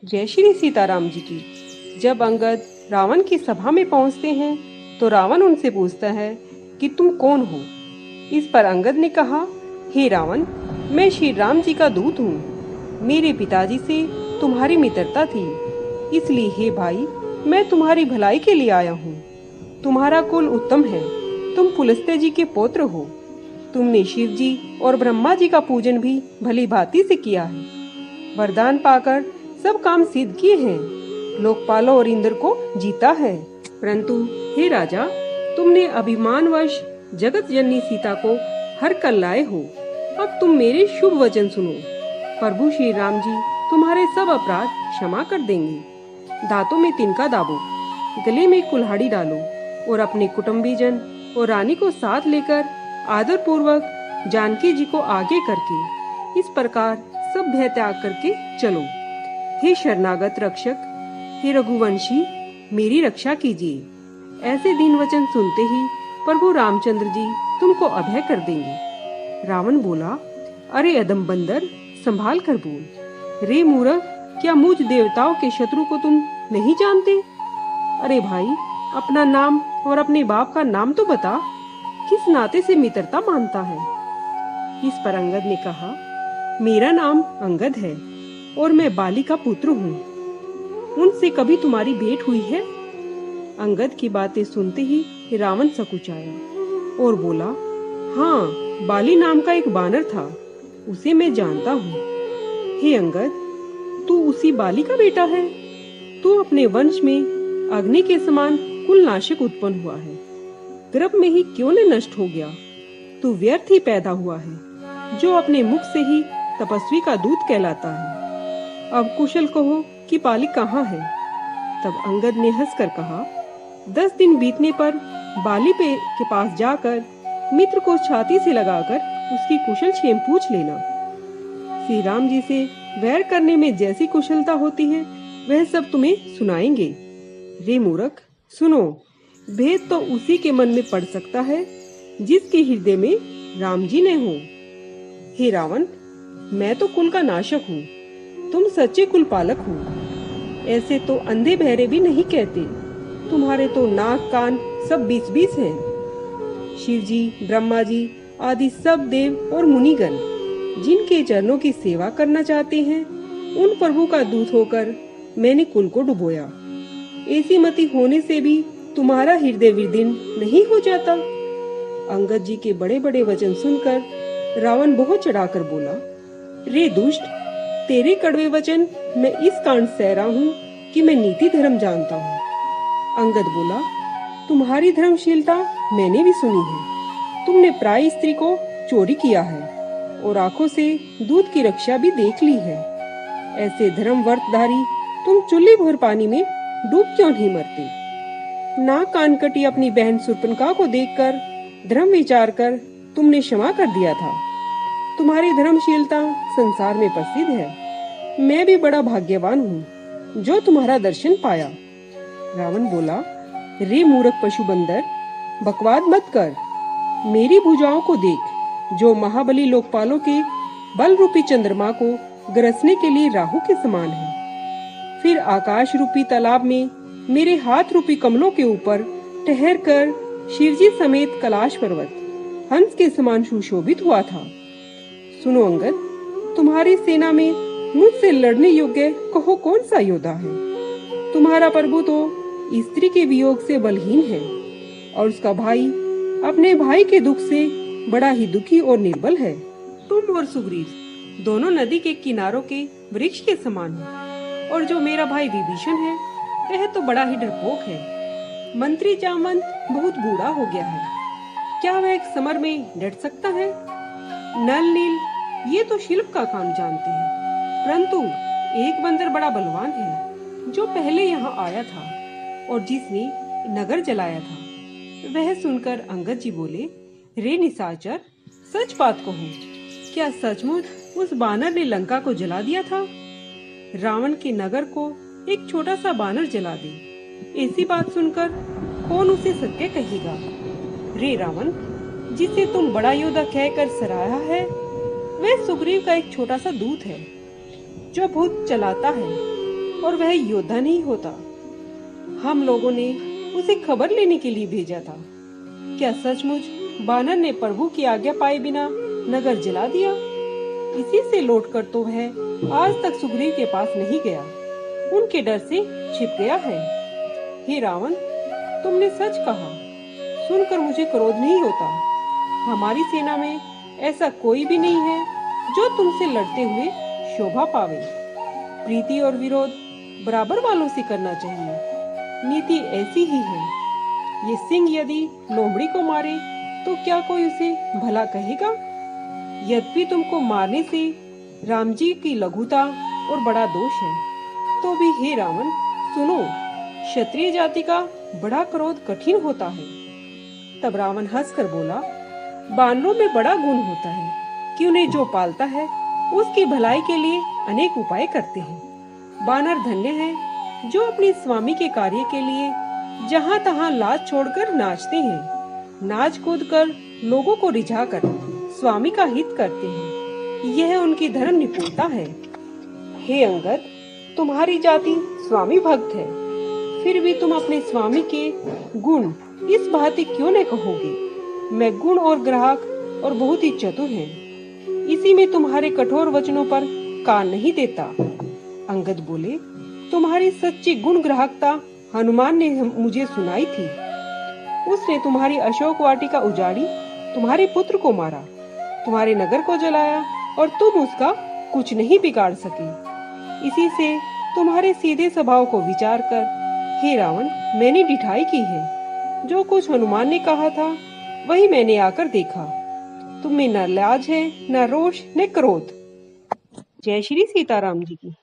जय श्री सीताराम जी की। जब अंगद रावण की सभा में पहुंचते हैं तो रावण उनसे पूछता है कि तुम कौन हो। इस पर अंगद ने कहा, हे रावण, मैं श्री राम जी का दूत हूँ। मेरे पिताजी से तुम्हारी मित्रता थी, इसलिए हे भाई, मैं तुम्हारी भलाई के लिए आया हूँ। तुम्हारा कुल उत्तम है, तुम पुलस्त्य जी के पौत्र हो। तुमने शिव जी और ब्रह्मा जी का पूजन भी भली भांति से किया है। वरदान पाकर सब काम सिद्ध किए हैं, लोकपालों और इंद्र को जीता है। परंतु हे राजा, तुमने अभिमानवश जगत जननी सीता को हर कर लाए हो। अब तुम मेरे शुभ वचन सुनो। प्रभु श्री राम जी तुम्हारे सब अपराध क्षमा कर देंगे। दांतों में तिनका दाबो, गले में कुल्हाड़ी डालो और अपने कुटुंबीजन और रानी को साथ लेकर आदर पूर्वक जानकी जी को आगे करके इस प्रकार सब भय त्याग करके चलो। हे शरणागत रक्षक, हे रघुवंशी, मेरी रक्षा कीजिए। ऐसे दीन वचन सुनते ही प्रभु रामचंद्र जी तुमको अभय कर देंगे। रावण बोला, अरे अधम बंदर, संभाल कर बोल। रे मूर्ख, क्या मुझ देवताओं के शत्रु को तुम नहीं जानते? अरे भाई, अपना नाम और अपने बाप का नाम तो बता, किस नाते से मित्रता मानता है? इस पर अंगद ने कहा, मेरा नाम अंगद है और मैं बाली का पुत्र हूँ। उनसे कभी तुम्हारी भेंट हुई है? अंगद की बातें सुनते ही रावण सकुचाया और बोला, हाँ, बाली नाम का एक बानर था, उसे मैं जानता हूँ। हे अंगद, तू उसी बाली का बेटा है। तू अपने वंश में अग्नि के समान कुलनाशक उत्पन्न हुआ है, गर्भ में ही क्यों न नष्ट हो गया? तू व्यर्थ ही पैदा हुआ है, जो अपने मुख से ही तपस्वी का दूत कहलाता है। अब कुशल कहो कि बाली कहाँ है? तब अंगद ने हंसकर कहा, 10 दिन बीतने पर बाली के पास जाकर मित्र को छाती से लगाकर उसकी कुशल क्षेम पूछ लेना। श्री राम जी से वैर करने में जैसी कुशलता होती है वह सब तुम्हें सुनाएंगे। रे मूर्ख, सुनो, भेद तो उसी के मन में पड़ सकता है जिसके हृदय में राम जी ने हो। हे रावण, मैं तो कुल का नाशक हूँ, तुम सच्चे कुल पालक हो। ऐसे तो अंधे बहरे भी नहीं कहते। तुम्हारे तो नाक कान सब 20-20 हैं। शिव जी, ब्रह्मा जी आदि सब देव और मुनिगण जिनके चरणों की सेवा करना चाहते हैं, उन प्रभु का दूत होकर मैंने कुल को डुबोया। ऐसी मति होने से भी तुम्हारा हृदय विदीर्ण नहीं हो जाता? अंगद जी के बड़े बड़े वचन सुनकर रावण बहुत चढ़ाकर बोला, रे दुष्ट, तेरे कड़वे वचन मैं इस कारण सह रहा हूँ कि मैं नीति धर्म जानता हूँ। अंगद बोला, तुम्हारी धर्मशीलता मैंने भी सुनी है। तुमने प्राय स्त्री को चोरी किया है और आंखों से दूध की रक्षा भी देख ली है। ऐसे धर्म व्रतधारी तुम चुल्ली भर पानी में डूब क्यों नहीं मरते? नाक कान कटी अपनी बहन सुर्पनखा को देखकर धर्म विचार कर तुमने क्षमा कर दिया था। तुम्हारी धर्मशीलता संसार में प्रसिद्ध है। मैं भी बड़ा भाग्यवान हूँ जो तुम्हारा दर्शन पाया। रावण बोला, रे मूर्ख पशु बंदर, बकवाद मत कर। मेरी भुजाओं को देख, जो महाबली लोकपालों के बल रूपी चंद्रमा को गरसने के लिए राहु के समान है। फिर आकाश रूपी तालाब में मेरे हाथ रूपी कमलों के ऊपर ठहर कर शिवजी समेत कैलाश पर्वत हंस के समान सुशोभित हुआ था। सुनो अंगद, तुम्हारी सेना में मुझसे लड़ने योग्य कहो कौन सा योद्धा है? तुम्हारा प्रभु तो स्त्री के वियोग से बलहीन है और उसका भाई अपने भाई के दुख से बड़ा ही दुखी और निर्बल है। तुम और सुग्रीव दोनों नदी के किनारों के वृक्ष के समान हो और जो मेरा भाई विभीषण है वह तो बड़ा ही डरपोक है। मंत्री जामवंत बहुत बूढ़ा हो गया है, क्या वह एक समर में डट सकता है? नल नील ये तो शिल्प का काम जानते हैं, परंतु एक बंदर बड़ा बलवान है जो पहले यहाँ आया था और जिसने नगर जलाया था। वह सुनकर अंगद जी बोले, रे निशाचर, सच बात कहो, क्या सचमुच उस बानर ने लंका को जला दिया था? रावण के नगर को एक छोटा सा बानर जला दे, ऐसी बात सुनकर कौन उसे सत्य कहेगा? रे रावण, जिसे तुम बड़ा योद्धा कहकर सराहा है, वह सुग्रीव का एक छोटा सा दूत है जो भूत चलाता है। और वह योद्धा नहीं होता। हम लोगों ने उसे खबर लेने के लिए भेजा था। क्या सचमुच बानर ने प्रभु की आज्ञा पाए बिना नगर जला दिया? इसी से लौटकर तो वह आज तक सुग्रीव के पास नहीं गया, उनके डर से छिप गया है। हे रावण, तुमने सच कहा। सुनकर मुझे क्रोध नहीं होता। हमारी सेना में ऐसा कोई भी नहीं है जो तुमसे लड़ते हुए शोभा पावे। प्रीति और विरोध बराबर वालों से करना चाहिए। नीति ऐसी ही है। ये सिंह यदि लोमड़ी को मारे तो क्या कोई उसे भला कहेगा? यद्यपि तुमको मारने से राम जी की लघुता और बड़ा दोष है, तो भी हे रावण सुनो, क्षत्रिय जाति का बड़ा क्रोध कठिन होता है। तब रावण हंसकर बोला, बानरों में बड़ा गुण होता है कि उन्हें जो पालता है उसकी भलाई के लिए अनेक उपाय करते हैं। बानर धन्य है जो अपने स्वामी के कार्य के लिए जहाँ तहाँ लाज छोड़कर नाचते हैं, नाच कूद कर लोगों को रिझाकर स्वामी का हित करते हैं। यह उनकी धर्म निपुणता है। हे अंगद, तुम्हारी जाति स्वामी भक्त है, फिर भी तुम अपने स्वामी के गुण इस भांति क्यों न कहोगे? मैं गुण और ग्राहक और बहुत ही चतुर है, इसी में तुम्हारे कठोर वचनों पर कान नहीं देता। अंगद बोले, तुम्हारी सच्ची गुण ग्राहकता हनुमान ने मुझे सुनाई थी। उसने तुम्हारी अशोक वाटिका उजाड़ी, तुम्हारे पुत्र को मारा, तुम्हारे नगर को जलाया और तुम उसका कुछ नहीं बिगाड़ सके। इसी से तुम्हारे सीधे स्वभाव को विचार कर हे रावण मैंने डिठाई की है। जो कुछ हनुमान ने कहा था वही मैंने आकर देखा। तुम में न लाज है, न रोष, न क्रोध। जय श्री सीताराम जी की।